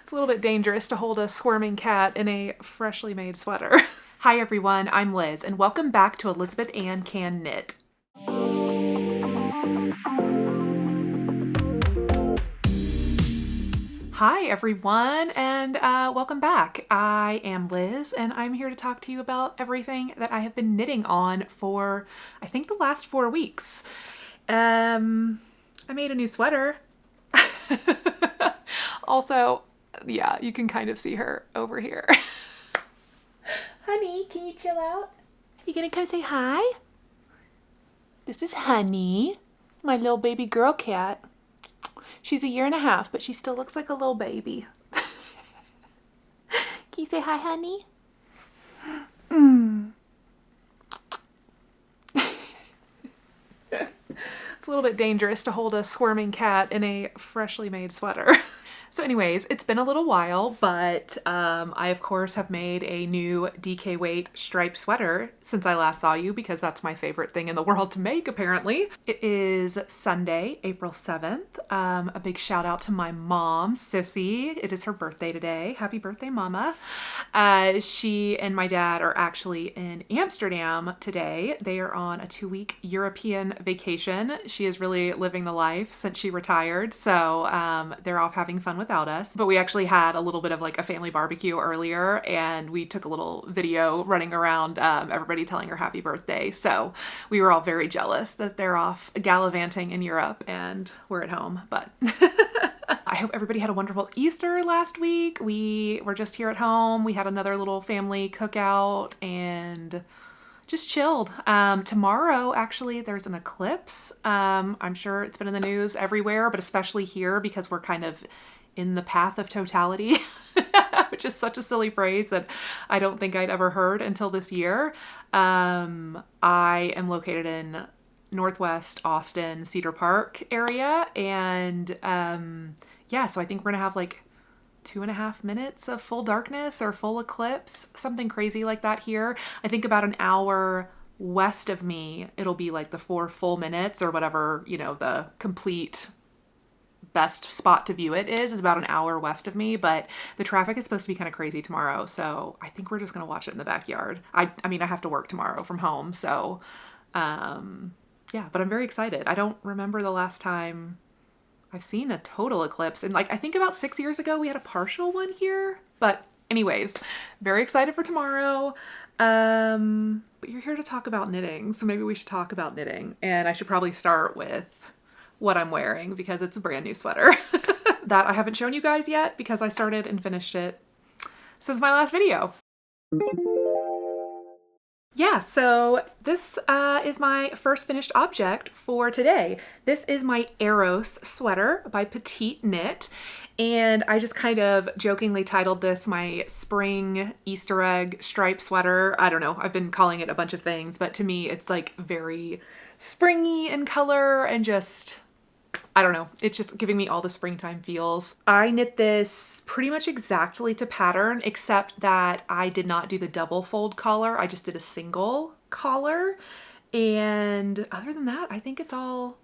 It's a little bit dangerous to hold a squirming cat in a freshly made sweater. Hi everyone, I'm Liz, and welcome back to ElizabethAnnCanKnit. Hi everyone, and welcome back. I am Liz, and I'm here to talk to you about everything that I have been knitting on for, I think, the last 4 weeks. I made a new sweater. Also, yeah, you can kind of see her over here. Honey, can you chill out? You gonna come say hi? This is Honey, my little baby girl cat. She's 1.5 years, but she still looks like a little baby. Can you say hi, Honey? It's a little bit dangerous to hold a squirming cat in a freshly made sweater. So anyways, it's been a little while, but I of course have made a new DK weight striped sweater since I last saw you, because that's my favorite thing in the world to make, apparently. It is Sunday, April 7th. A big shout out to my mom, Sissy. It is her birthday today. Happy birthday, Mama. She and my dad are actually in Amsterdam today. They are on a 2-week European vacation. She is really living the life since she retired, so they're off having fun without us. But we actually had a little bit of like a family barbecue earlier, and we took a little video running around, everybody telling her happy birthday. So we were all very jealous that they're off gallivanting in Europe and we're at home. But I hope everybody had a wonderful Easter last week. We were just here at home. We had another little family cookout and just chilled. Tomorrow, actually, there's an eclipse. I'm sure it's been in the news everywhere, but especially here because we're kind of in the path of totality, which is such a silly phrase that I don't think I'd ever heard until this year. I am located in Northwest Austin, Cedar Park area, and yeah, so I think we're gonna have like 2.5 minutes of full darkness or full eclipse, something crazy like that here. I think about an hour west of me, it'll be like the 4 full minutes or whatever, you know, the complete best spot to view it is about an hour west of me, but the traffic is supposed to be kind of crazy tomorrow, so I think we're just gonna watch it in the backyard. I mean, I have to work tomorrow from home, so yeah, but I'm very excited. I don't remember the last time I've seen a total eclipse, and like I think about 6 years ago we had a partial one here, but anyways, very excited for tomorrow. But you're here to talk about knitting, so maybe we should talk about knitting, and I should probably start with what I'm wearing because it's a brand new sweater that I haven't shown you guys yet because I started and finished it since my last video. Yeah, so this is my first finished object for today. This is my Aros sweater by Petite Knit, and I just kind of jokingly titled this my spring Easter egg stripe sweater. I don't know, I've been calling it a bunch of things, but to me it's like very springy in color and just, I don't know, it's just giving me all the springtime feels. I knit this pretty much exactly to pattern, except that I did not do the double fold collar. I just did a single collar. And other than that, I think it's all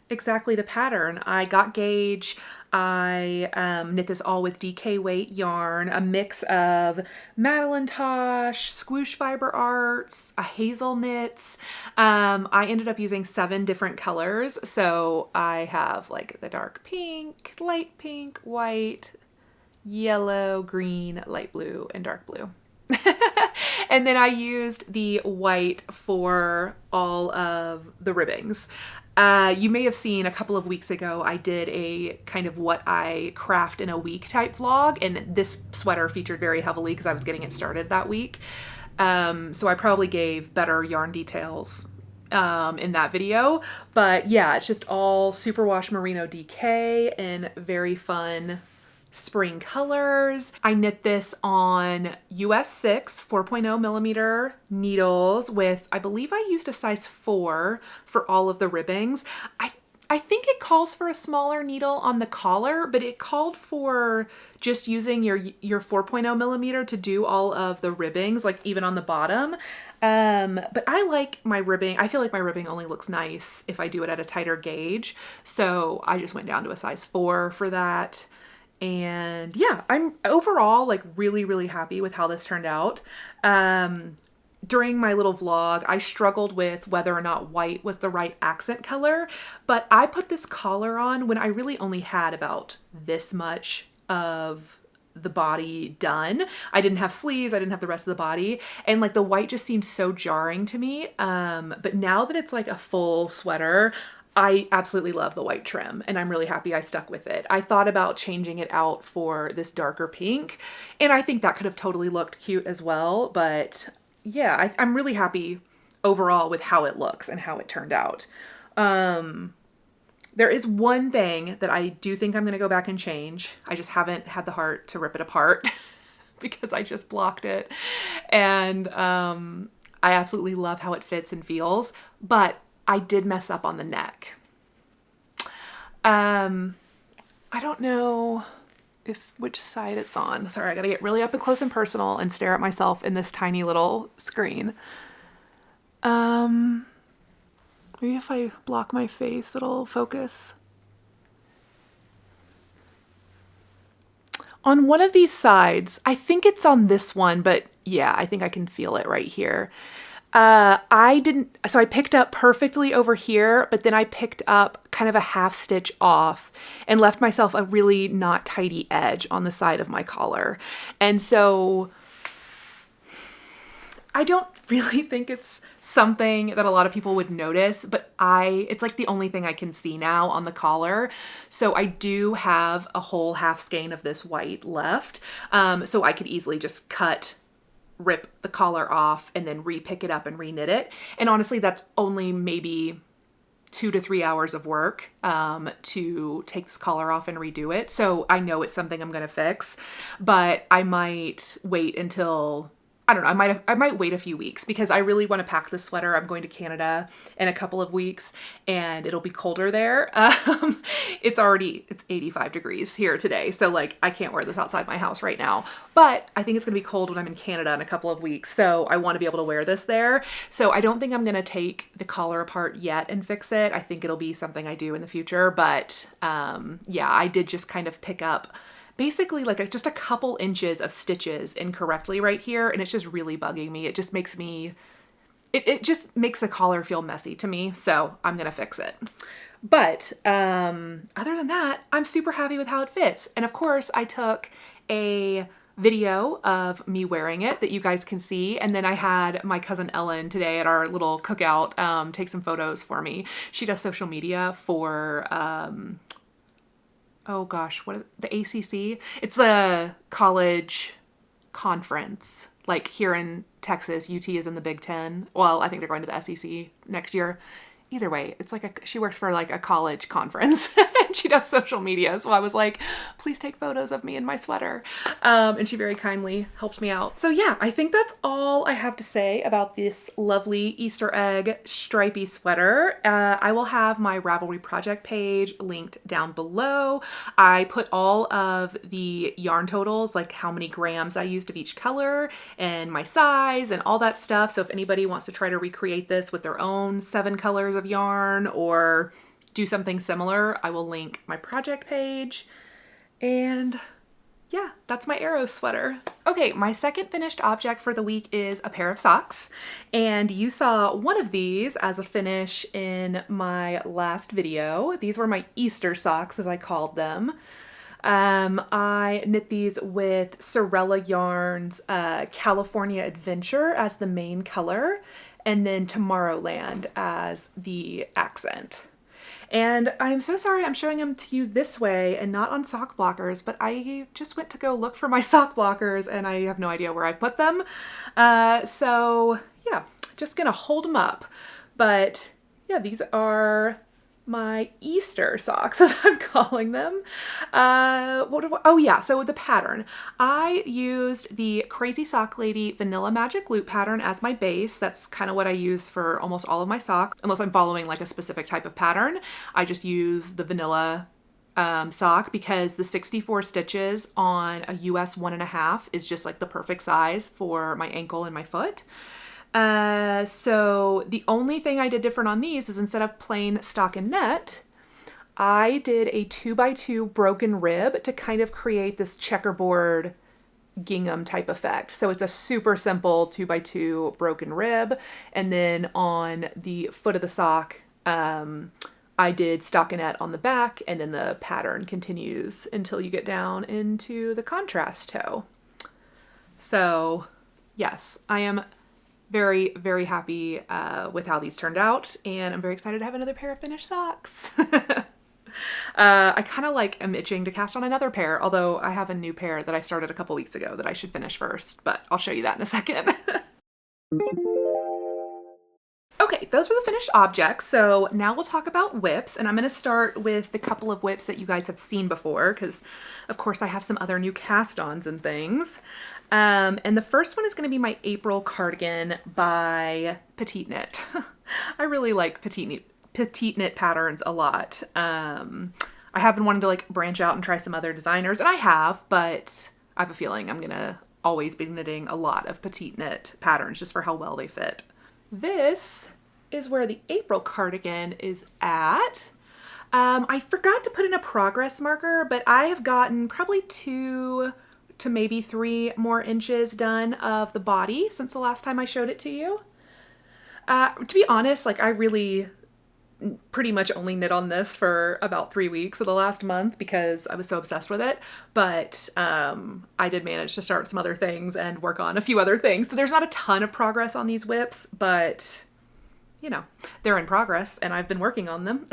exactly to pattern. I got gauge. I knit this all with DK weight yarn, a mix of Madeline Tosh, Squoosh Fiber Arts, a Hazel Knits. I ended up using 7 different colors. So I have like the dark pink, light pink, white, yellow, green, light blue, and dark blue. And then I used the white for all of the ribbings. You may have seen a couple of weeks ago, I did a kind of what I craft in a week type vlog, and this sweater featured very heavily because I was getting it started that week. So I probably gave better yarn details in that video, but yeah, it's just all superwash merino DK and very fun spring colors. I knit this on US 6 4.0 millimeter needles with, I believe I used a size 4 for all of the ribbings. I think it calls for a smaller needle on the collar, but it called for just using your 4.0 millimeter to do all of the ribbings, like even on the bottom. But I like my ribbing. I feel like my ribbing only looks nice if I do it at a tighter gauge. So I just went down to a size 4 for that. And yeah, I'm overall like really, really happy with how this turned out. During my little vlog, I struggled with whether or not white was the right accent color, but I put this collar on when I really only had about this much of the body done. I didn't have sleeves, I didn't have the rest of the body, and like the white just seemed so jarring to me. But now that it's like a full sweater, I absolutely love the white trim, and I'm really happy I stuck with it. I thought about changing it out for this darker pink, and I think that could have totally looked cute as well, but yeah, I'm really happy overall with how it looks and how it turned out. There is one thing that I do think I'm going to go back and change. I just haven't had the heart to rip it apart because I just blocked it. And I absolutely love how it fits and feels, but I did mess up on the neck. I don't know which side it's on. Sorry, I gotta get really up and close and personal and stare at myself in this tiny little screen. Maybe if I block my face, it'll focus. On one of these sides, I think it's on this one, but yeah, I think I can feel it right here. So I picked up perfectly over here, but then I picked up kind of a half stitch off and left myself a really not tidy edge on the side of my collar. And so I don't really think it's something that a lot of people would notice, but it's like the only thing I can see now on the collar. So I do have a whole half skein of this white left. So I could easily just rip the collar off and then re-pick it up and re-knit it. And honestly, that's only maybe 2 to 3 hours of work to take this collar off and redo it. So I know it's something I'm going to fix, but I might wait until, I don't know, I might wait a few weeks because I really want to pack this sweater. I'm going to Canada in a couple of weeks and it'll be colder there. It's 85 degrees here today. So like I can't wear this outside my house right now, but I think it's going to be cold when I'm in Canada in a couple of weeks. So I want to be able to wear this there. So I don't think I'm going to take the collar apart yet and fix it. I think it'll be something I do in the future. But yeah, I did just kind of pick up basically like just a couple inches of stitches incorrectly right here. And it's just really bugging me. It just makes it just makes the collar feel messy to me. So I'm going to fix it. But other than that, I'm super happy with how it fits. And of course I took a video of me wearing it that you guys can see. And then I had my cousin Ellen today at our little cookout take some photos for me. She does social media for oh gosh, what is the ACC? It's a college conference. Like here in Texas, UT is in the Big Ten. Well, I think they're going to the SEC next year. Either way, it's like she works for like a college conference and she does social media. So I was like, please take photos of me in my sweater. And she very kindly helped me out. So yeah, I think that's all I have to say about this lovely Easter egg stripy sweater. I will have my Ravelry project page linked down below. I put all of the yarn totals, like how many grams I used of each color and my size and all that stuff. So if anybody wants to try to recreate this with their own 7 colors of yarn or do something similar, I will link my project page. And yeah, that's my Aros sweater. Okay, my second finished object for the week is a pair of socks. And you saw one of these as a finish in my last video. These were my Easter socks, as I called them. I knit these with Sorella Yarns California Adventure as the main color, and then Tomorrowland as the accent. And I'm so sorry I'm showing them to you this way and not on sock blockers, but I just went to go look for my sock blockers and I have no idea where I put them. So yeah, just gonna hold them up. But yeah, these are my Easter socks, as I'm calling them. Oh yeah, so the pattern. I used the Crazy Sock Lady Vanilla Magic Loop pattern as my base. That's kind of what I use for almost all of my socks, unless I'm following like a specific type of pattern. I just use the vanilla sock because the 64 stitches on a US 1.5 is just like the perfect size for my ankle and my foot. So the only thing I did different on these is instead of plain stockinette, I did a 2x2 broken rib to kind of create this checkerboard gingham type effect. So it's a super simple 2x2 broken rib. And then on the foot of the sock, I did stockinette on the back, and then the pattern continues until you get down into the contrast toe. So yes, I am very, very happy with how these turned out, and I'm very excited to have another pair of finished socks. I kind of like am itching to cast on another pair, although I have a new pair that I started a couple weeks ago that I should finish first, but I'll show you that in a second. Okay, those were the finished objects, so now we'll talk about whips, and I'm going to start with the couple of whips that you guys have seen before, because of course I have some other new cast-ons and things. And the first one is going to be my April cardigan by Petite Knit. I really like Petite Knit patterns a lot. I have been wanting to like branch out and try some other designers, and I have, but I have a feeling I'm going to always be knitting a lot of Petite Knit patterns just for how well they fit. This is where the April cardigan is at. I forgot to put in a progress marker, but I have gotten probably 2 to maybe 3 more inches done of the body since the last time I showed it to you. To be honest, like I really pretty much only knit on this for about 3 weeks of the last month because I was so obsessed with it. But I did manage to start some other things and work on a few other things. So there's not a ton of progress on these whips, but you know, they're in progress and I've been working on them.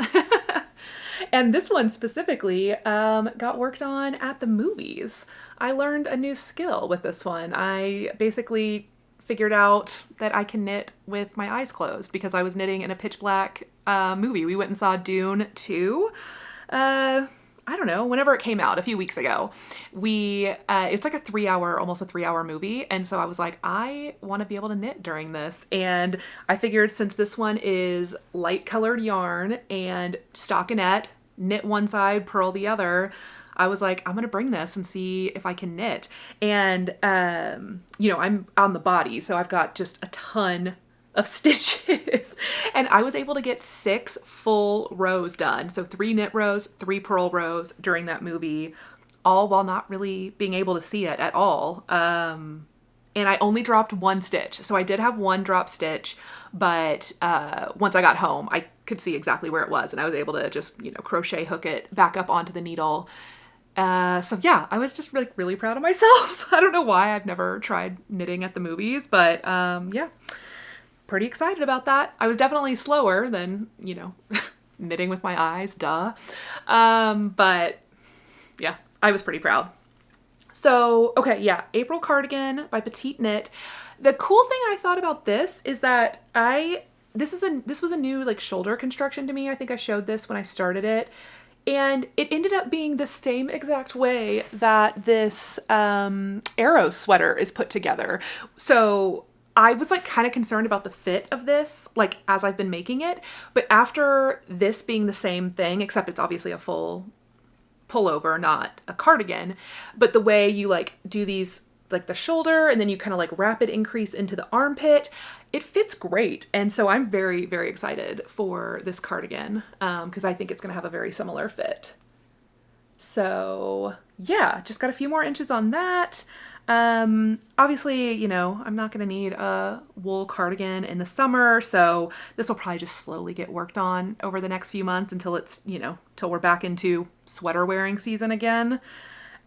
And this one specifically got worked on at the movies. I learned a new skill with this one. I basically figured out that I can knit with my eyes closed because I was knitting in a pitch black movie. We went and saw Dune 2. I don't know, whenever it came out a few weeks ago. It's like almost a 3-hour movie. And so I was like, I want to be able to knit during this. And I figured since this one is light colored yarn and stockinette, knit one side, purl the other, I was like, I'm going to bring this and see if I can knit. And, you know, I'm on the body, so I've got just a ton of stitches. And I was able to get 6 full rows done. So 3 knit rows, 3 purl rows during that movie, all while not really being able to see it at all. And I only dropped 1 stitch. So I did have 1 drop stitch, but once I got home, I could see exactly where it was. And I was able to just, you know, crochet hook it back up onto the needle. So yeah, I was just really proud of myself. I don't know why I've never tried knitting at the movies, but yeah, pretty excited about that. I was definitely slower than, you know, knitting with my eyes, duh. But yeah, I was pretty proud. So, okay, yeah, April cardigan by Petite Knit. The cool thing I thought about this is that this was a new like shoulder construction to me. I think I showed this when I started it. And it ended up being the same exact way that this Aros sweater is put together. So I was like kind of concerned about the fit of this, like as I've been making it. But after this being the same thing, except it's obviously a full pullover, not a cardigan, but the way you like do these, like the shoulder, and then you kind of like rapid increase into the armpit, it fits great. And so I'm very, very excited for this cardigan because I think it's going to have a very similar fit. So yeah, just got a few more inches on that. Obviously, you know, I'm not going to need a wool cardigan in the summer, so this will probably just slowly get worked on over the next few months until it's, you know, till we're back into sweater wearing season again.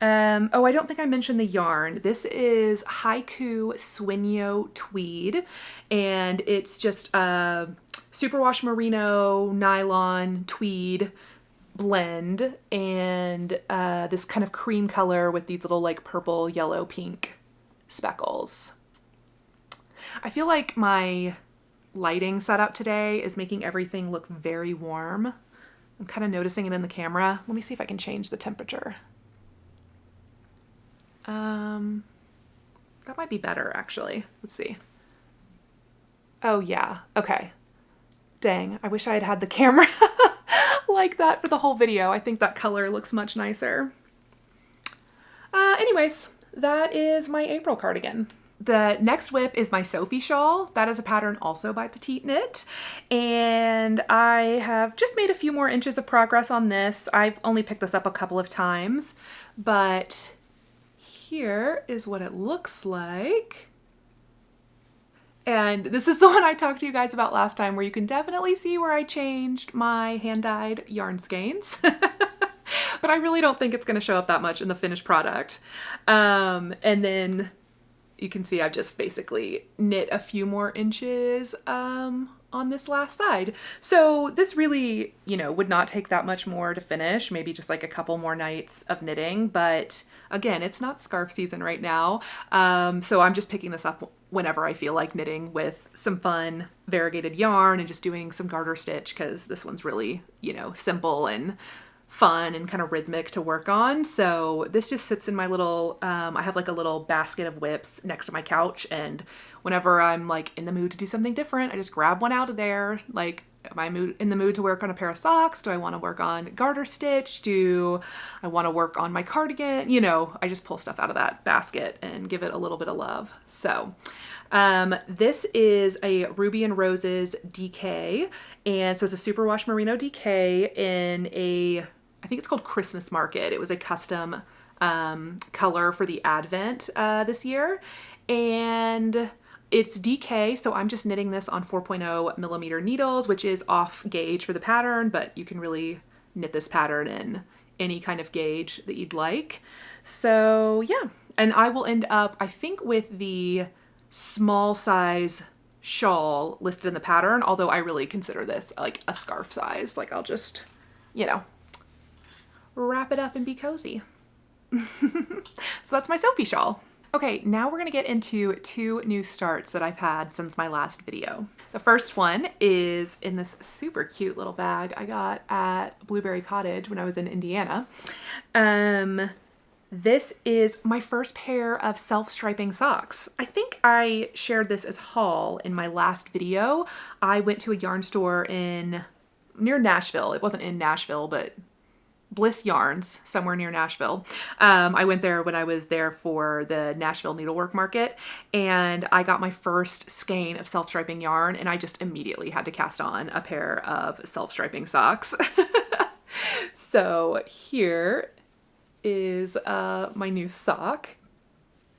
Oh, I don't think I mentioned the yarn. This is Haiku Swinyo Tweed, and it's just a superwash merino nylon tweed blend, and this kind of cream color with these little like purple, yellow, pink speckles. I feel like my lighting setup today is making everything look very warm. I'm kind of noticing it in the camera. Let me see if I can change the temperature. That might be better actually. Let's see. Oh yeah, okay. Dang, I wish I had had the camera like that for the whole video. I think that color looks much nicer. Anyways, that is my April cardigan. The next whip is my Sophie Shaw. That is a pattern also by Petite Knit. And I have just made a few more inches of progress on this. I've only picked this up a couple of times, but here is what it looks like. And this is the one I talked to you guys about last time, where you can definitely see where I changed my hand-dyed yarn skeins. But I really don't think it's going to show up that much in the finished product. And then you can see I've just basically knit a few more inches on this last side. So this really, you know, would not take that much more to finish, maybe just like a couple more nights of knitting. But again, it's not scarf season right now. So I'm just picking this up whenever I feel like knitting with some fun variegated yarn and just doing some garter stitch, because this one's really, you know, simple and fun and kind of rhythmic to work on. So this just sits in my little, I have like a little basket of whips next to my couch, and whenever I'm like in the mood to do something different, I just grab one out of there. Like, am I in the mood to work on a pair of socks? Do I want to work on garter stitch? Do I want to work on my cardigan? You know, I just pull stuff out of that basket and give it a little bit of love. So this is a Ruby and Roses DK. And so it's a superwash merino DK in a, I think it's called Christmas Market. It was a custom color for the Advent this year. And it's DK, so I'm just knitting this on 4.0 millimeter needles, which is off gauge for the pattern, but you can really knit this pattern in any kind of gauge that you'd like. So yeah, and I will end up, I think, with the small size shawl listed in the pattern, although I really consider this like a scarf size. Like, I'll just, you know, wrap it up and be cozy. So that's my Sophie shawl. Okay, now we're gonna get into two new starts that I've had since my last video. The first one is in this super cute little bag I got at Blueberry Cottage when I was in Indiana. This is my first pair of self-striping socks. I think I shared this as haul in my last video. I went to a yarn store near Nashville. It wasn't in Nashville, but Bliss Yarns, somewhere near Nashville. I went there when I was there for the Nashville Needlework Market, and I got my first skein of self-striping yarn, and I just immediately had to cast on a pair of self-striping socks. So here is my new sock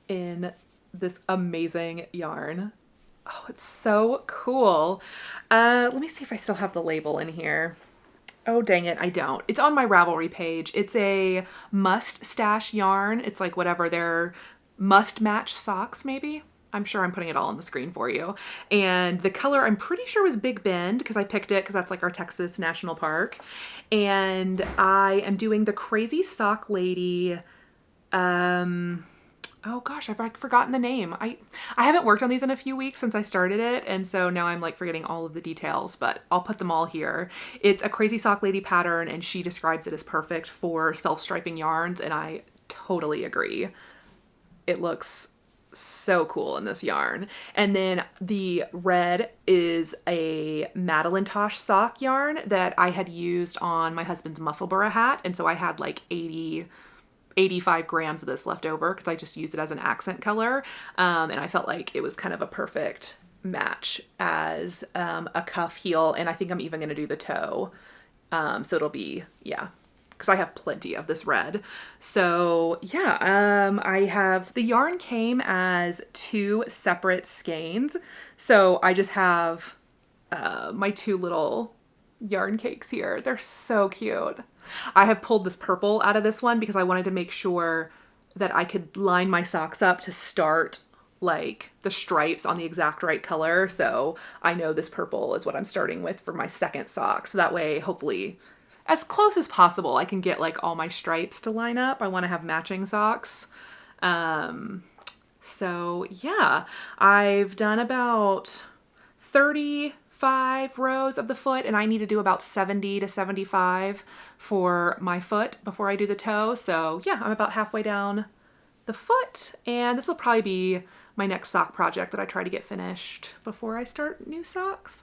in this amazing yarn. Oh, it's so cool. Let me see if I still have the label in here. Oh, dang it, I don't. It's on my Ravelry page. It's a must stash yarn. It's like whatever their must match socks, maybe. I'm sure I'm putting it all on the screen for you. And the color I'm pretty sure was Big Bend, because I picked it because that's like our Texas National Park. And I am doing the Crazy Sock Lady, oh gosh, I've forgotten the name. I haven't worked on these in a few weeks since I started it, and so now I'm like forgetting all of the details, but I'll put them all here. It's a Crazy Sock Lady pattern, and she describes it as perfect for self-striping yarns, and I totally agree. It looks so cool in this yarn. And then the red is a Madeline Tosh sock yarn that I had used on my husband's Musselburgh hat, and so I had like 85 grams of this left over because I just used it as an accent color, and I felt like it was kind of a perfect match as a cuff heel, and I think I'm even going to do the toe, so it'll be, yeah, because I have plenty of this red. So yeah, I have, the yarn came as 2 separate skeins, so I just have my 2 little yarn cakes here. They're so cute. I have pulled this purple out of this one because I wanted to make sure that I could line my socks up to start like the stripes on the exact right color. So I know this purple is what I'm starting with for my second sock. So that way, hopefully, as close as possible, I can get like all my stripes to line up. I want to have matching socks. So yeah, I've done about 35 rows of the foot, and I need to do about 70 to 75 for my foot before I do the toe. So yeah, I'm about halfway down the foot, and this will probably be my next sock project that I try to get finished before I start new socks.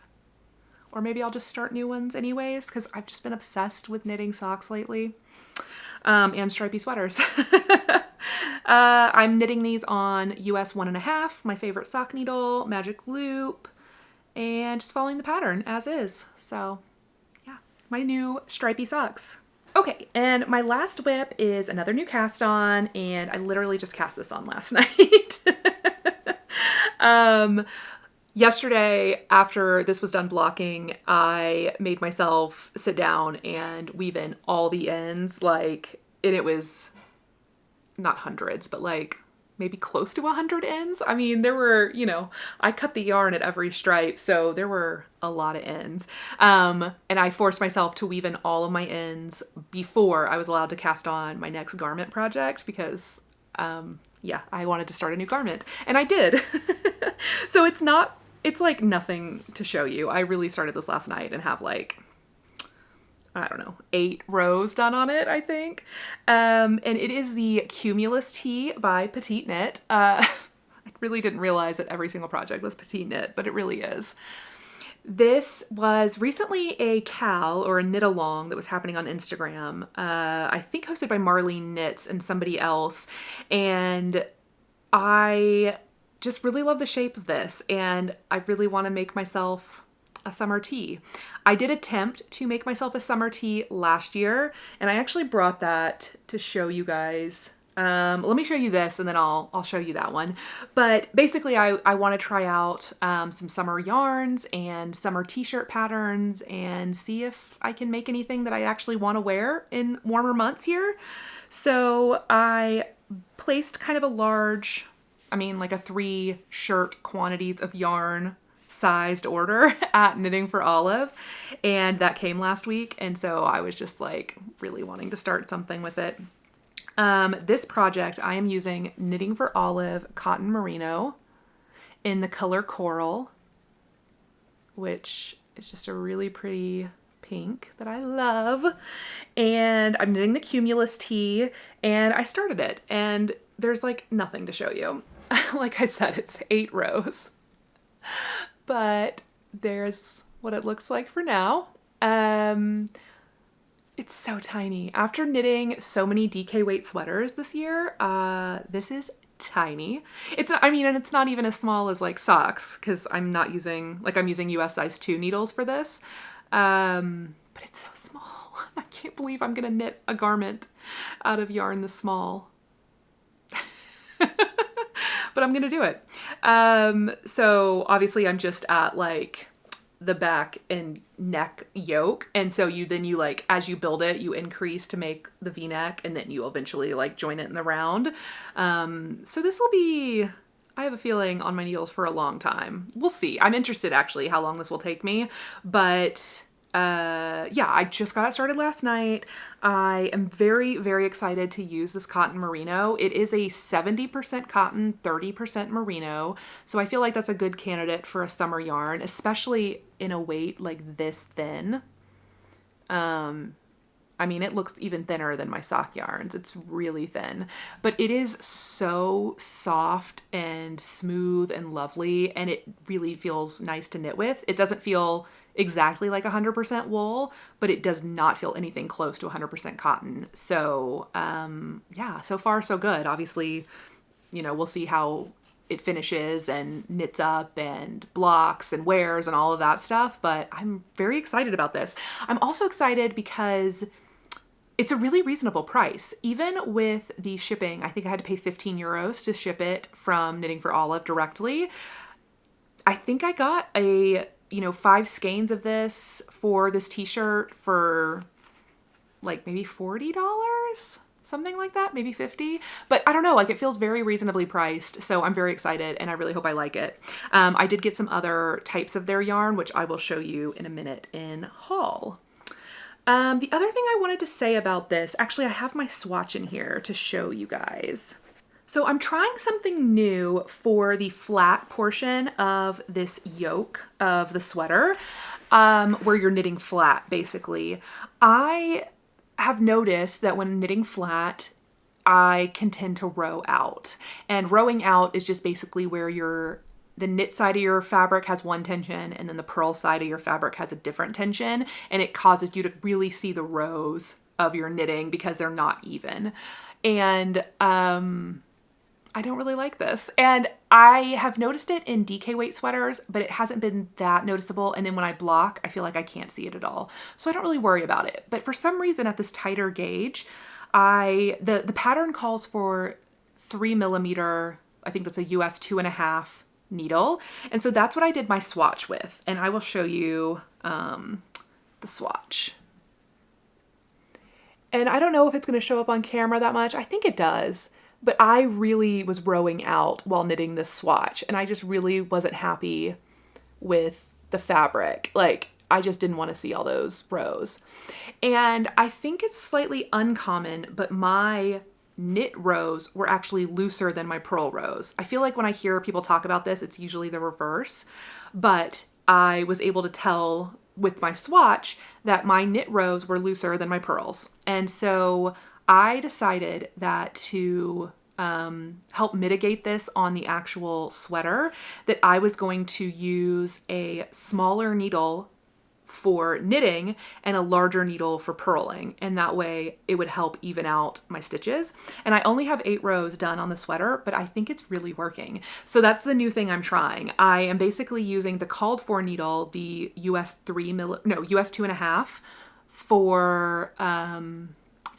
Or maybe I'll just start new ones anyways, because I've just been obsessed with knitting socks lately, and stripy sweaters. I'm knitting these on US 1.5, my favorite sock needle, magic loop, and just following the pattern as is. So yeah, my new stripy socks. Okay, and my last whip is another new cast on, and I literally just cast this on last night. Yesterday, after this was done blocking, I made myself sit down and weave in all the ends, like, and it was not hundreds, but like maybe close to 100 ends. I mean, there were, I cut the yarn at every stripe, so there were a lot of ends. And I forced myself to weave in all of my ends before I was allowed to cast on my next garment project because, yeah, I wanted to start a new garment, and I did. So it's like nothing to show you. I really started this last night and have like, I don't know, 8 rows done on it, I think. And it is the Cumulus Tee by Petite Knit. I really didn't realize that every single project was Petite Knit, but it really is. This was recently a cal or a knit along that was happening on Instagram. I think hosted by Marlene Knits and somebody else. And I just really love the shape of this, and I really want to make myself a summer tee. I did attempt to make myself a summer tee last year, and I actually brought that to show you guys. Let me show you this, and then I'll show you that one. But basically, I want to try out some summer yarns and summer t-shirt patterns and see if I can make anything that I actually want to wear in warmer months here. So I placed kind of a large, like a 3 shirt quantities of yarn sized order at Knitting for Olive, and that came last week, and so I was just like really wanting to start something with it. This project I am using Knitting for Olive cotton merino in the color coral, which is just a really pretty pink that I love, and I'm knitting the Cumulus Tee, and I started it, and there's like nothing to show you. Like I said, it's 8 rows, but there's what it looks like for now. It's so tiny. After knitting so many DK weight sweaters this year, this is tiny. It's not, and it's not even as small as like socks, because I'm using US size 2 needles for this. But it's so small. I can't believe I'm gonna knit a garment out of yarn this small. But I'm gonna do it. So obviously I'm just at like the back and neck yoke, and so you like, as you build it, you increase to make the V-neck, and then you eventually like join it in the round. So this will be, I have a feeling, on my needles for a long time. We'll see. I'm interested actually how long this will take me, but yeah, I just got it started last night. I am very, very excited to use this cotton merino. It is a 70% cotton, 30% merino. So I feel like that's a good candidate for a summer yarn, especially in a weight like this thin. It looks even thinner than my sock yarns. It's really thin, but it is so soft and smooth and lovely, and it really feels nice to knit with. It doesn't feel exactly like 100% wool, but it does not feel anything close to 100% cotton. So, yeah, so far so good. Obviously, we'll see how it finishes and knits up and blocks and wears and all of that stuff, but I'm very excited about this. I'm also excited because it's a really reasonable price. Even with the shipping, I think I had to pay 15 euros to ship it from Knitting for Olive directly. I think I got a 5 skeins of this for this t-shirt for like maybe $40, something like that, maybe 50. But I don't know, like it feels very reasonably priced. So I'm very excited, and I really hope I like it. I did get some other types of their yarn, which I will show you in a minute in haul. The other thing I wanted to say about this, actually I have my swatch in here to show you guys. So I'm trying something new for the flat portion of this yoke of the sweater, where you're knitting flat, basically. I have noticed that when knitting flat, I can tend to row out. And rowing out is just basically where the knit side of your fabric has one tension, and then the purl side of your fabric has a different tension, and it causes you to really see the rows of your knitting because they're not even. And I don't really like this. And I have noticed it in DK weight sweaters, but it hasn't been that noticeable. And then when I block, I feel like I can't see it at all. So I don't really worry about it. But for some reason at this tighter gauge, the pattern calls for 3mm, I think that's a US 2.5 needle. And so that's what I did my swatch with. And I will show you the swatch. And I don't know if it's going to show up on camera that much. I think it does. But I really was rowing out while knitting this swatch, and I just really wasn't happy with the fabric. Like, I just didn't want to see all those rows. And I think it's slightly uncommon, but my knit rows were actually looser than my purl rows. I feel like when I hear people talk about this, it's usually the reverse, but I was able to tell with my swatch that my knit rows were looser than my purls. And so I decided that to help mitigate this on the actual sweater, that I was going to use a smaller needle for knitting and a larger needle for purling. And that way it would help even out my stitches. And I only have 8 rows done on the sweater, but I think it's really working. So that's the new thing I'm trying. I am basically using the called for needle, the US 2.5 for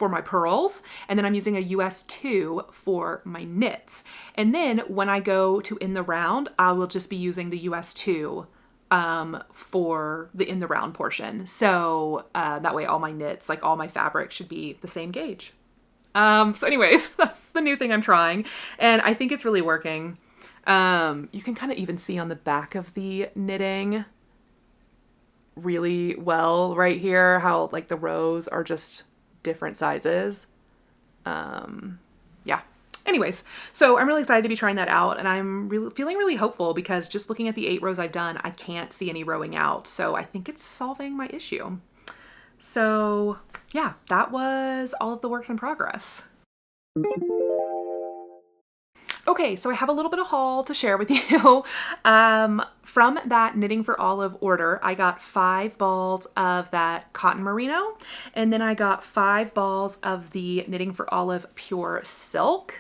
my purls, and then I'm using a US 2 for my knits. And then when I go to in the round, I will just be using the US 2 for the in the round portion. So that way all my knits, like all my fabric, should be the same gauge. So anyways, that's the new thing I'm trying, and I think it's really working. You can kind of even see on the back of the knitting really well right here how like the rows are just different sizes. Yeah. Anyways, so I'm really excited to be trying that out, and I'm feeling really hopeful because just looking at the 8 rows I've done, I can't see any rowing out. So I think it's solving my issue. So yeah, that was all of the works in progress. Okay, so I have a little bit of haul to share with you. From that Knitting for Olive order, I got 5 balls of that cotton merino, and then I got 5 balls of the Knitting for Olive pure silk.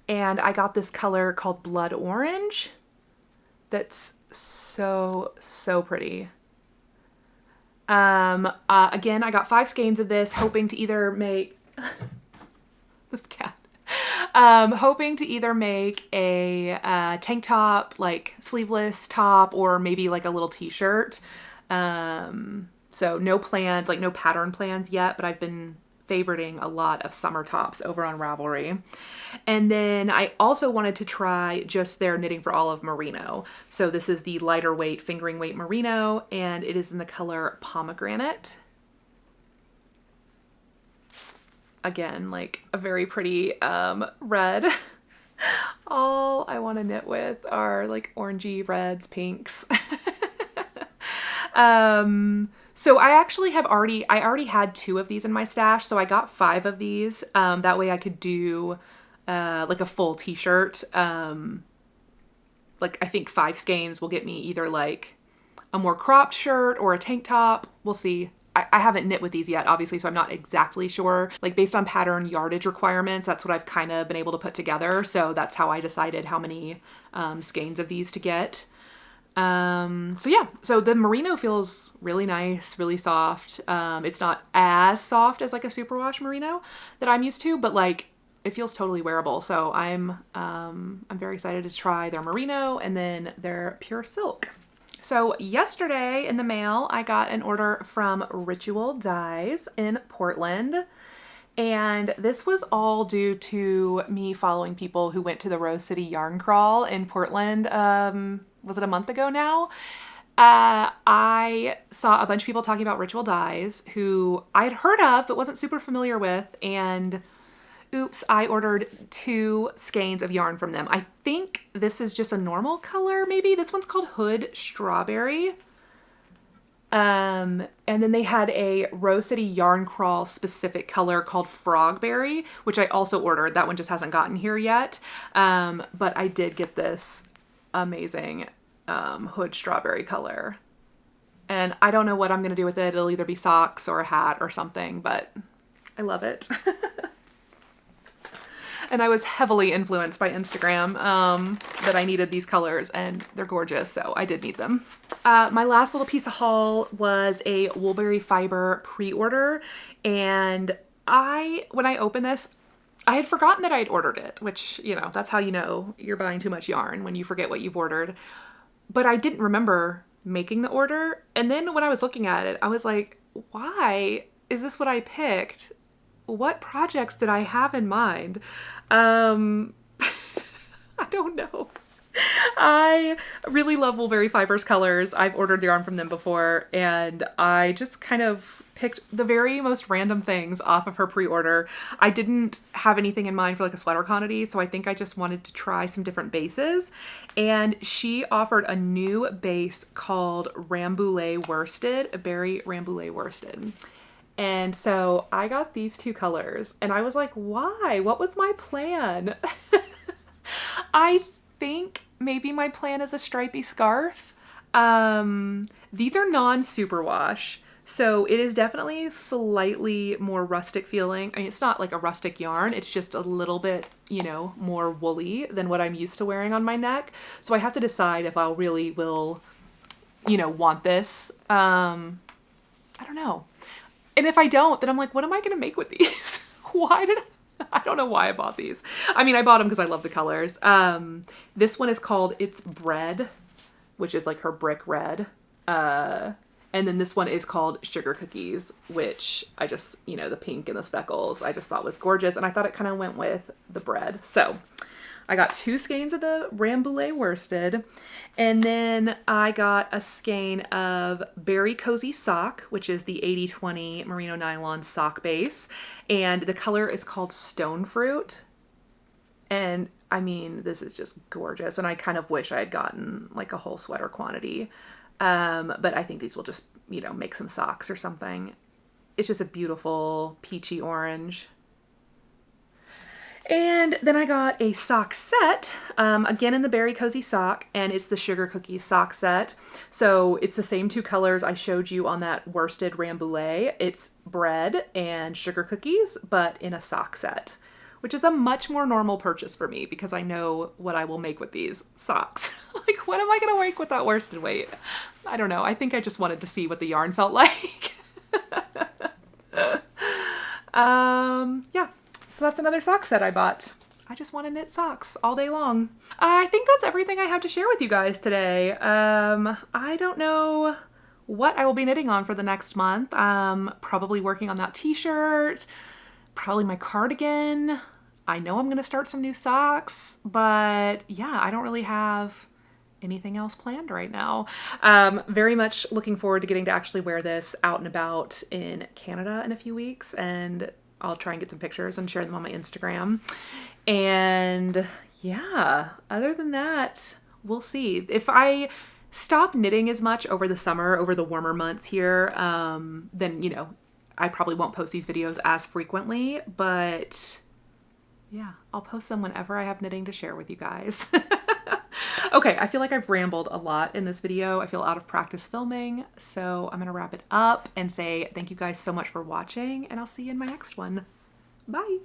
And I got this color called blood orange. That's so pretty. Again, I got 5 skeins of this, hoping to either make this cat. Hoping to either make a tank top, like sleeveless top, or maybe like a little t-shirt. So no plans, like no pattern plans yet, but I've been favoriting a lot of summer tops over on Ravelry. And then I also wanted to try just their Knitting for Olive merino. So this is the lighter weight fingering weight merino, and it is in the color pomegranate. Again, like a very pretty red. All I want to knit with are like orangey reds, pinks. So I already had 2 of these in my stash, so I got 5 of these. That way I could do like a full t-shirt. Like I think 5 skeins will get me either like a more cropped shirt or a tank top. We'll see. I haven't knit with these yet, obviously, so I'm not exactly sure. Like based on pattern yardage requirements, that's what I've kind of been able to put together. So that's how I decided how many skeins of these to get. So yeah, so the merino feels really nice, really soft. It's not as soft as like a superwash merino that I'm used to, but like it feels totally wearable. So I'm very excited to try their merino and then their pure silk. So yesterday in the mail, I got an order from Ritual Dyes in Portland. And this was all due to me following people who went to the Rose City Yarn Crawl in Portland. Was it a month ago now? I saw a bunch of people talking about Ritual Dyes who I had heard of but wasn't super familiar with, and oops, I ordered 2 skeins of yarn from them. I think this is just a normal color, maybe. This one's called Hood Strawberry. And then they had a Rose City Yarn Crawl specific color called Frogberry, which I also ordered. That one just hasn't gotten here yet. But I did get this amazing Hood Strawberry color. And I don't know what I'm going to do with it. It'll either be socks or a hat or something, but I love it. And I was heavily influenced by Instagram that I needed these colors, and they're gorgeous, so I did need them. My last little piece of haul was a Woolberry Fiber pre-order, and when I opened this, I had forgotten that I had ordered it, which, you know, that's how you know you're buying too much yarn, when you forget what you've ordered. But I didn't remember making the order, and then when I was looking at it, I was like, why is this what I picked? What projects did I have in mind? I don't know. I really love Woolberry Fiber's colors. I've ordered yarn from them before, and I just kind of picked the very most random things off of her pre-order. I didn't have anything in mind for like a sweater quantity, so I think I just wanted to try some different bases. And she offered a new base called Rambouillet Worsted, a berry Rambouillet Worsted. And so I got these two colors, and I was like, why? What was my plan? I think maybe my plan is a stripy scarf. These are non-superwash, so it is definitely slightly more rustic feeling. I mean, it's not like a rustic yarn. It's just a little bit, you know, more woolly than what I'm used to wearing on my neck. So I have to decide if I really will, you know, want this. I don't know. And if I don't, then I'm like, what am I going to make with these? I don't know why I bought these. I mean, I bought them because I love the colors. This one is called It's Bread, which is like her brick red. And then this one is called Sugar Cookies, which I just, you know, the pink and the speckles, I just thought was gorgeous. And I thought it kind of went with the bread. So I got 2 skeins of the Rambouillet Worsted, and then I got a skein of Berry Cozy Sock, which is the 80/20 merino nylon sock base, and the color is called Stone Fruit. And I mean, this is just gorgeous, and I kind of wish I had gotten like a whole sweater quantity, but I think these will just, you know, make some socks or something. It's just a beautiful peachy orange. And then I got a sock set, again in the Berry Cozy Sock, and it's the Sugar Cookies sock set. So it's the same 2 colors I showed you on that worsted Rambouillet. It's bread and sugar cookies, but in a sock set, which is a much more normal purchase for me because I know what I will make with these socks. Like, what am I going to make with that worsted weight? I don't know. I think I just wanted to see what the yarn felt like. Yeah. So that's another sock set I bought. I just want to knit socks all day long. I think that's everything I have to share with you guys today. I don't know what I will be knitting on for the next month. Probably working on that t-shirt, probably my cardigan. I know I'm going to start some new socks, but yeah, I don't really have anything else planned right now. Very much looking forward to getting to actually wear this out and about in Canada in a few weeks, and I'll try and get some pictures and share them on my Instagram. And yeah, other than that, we'll see. If I stop knitting as much over the summer, over the warmer months here, then, you know, I probably won't post these videos as frequently, but yeah, I'll post them whenever I have knitting to share with you guys. Okay, I feel like I've rambled a lot in this video. I feel out of practice filming, so I'm gonna wrap it up and say thank you guys so much for watching, and I'll see you in my next one. Bye!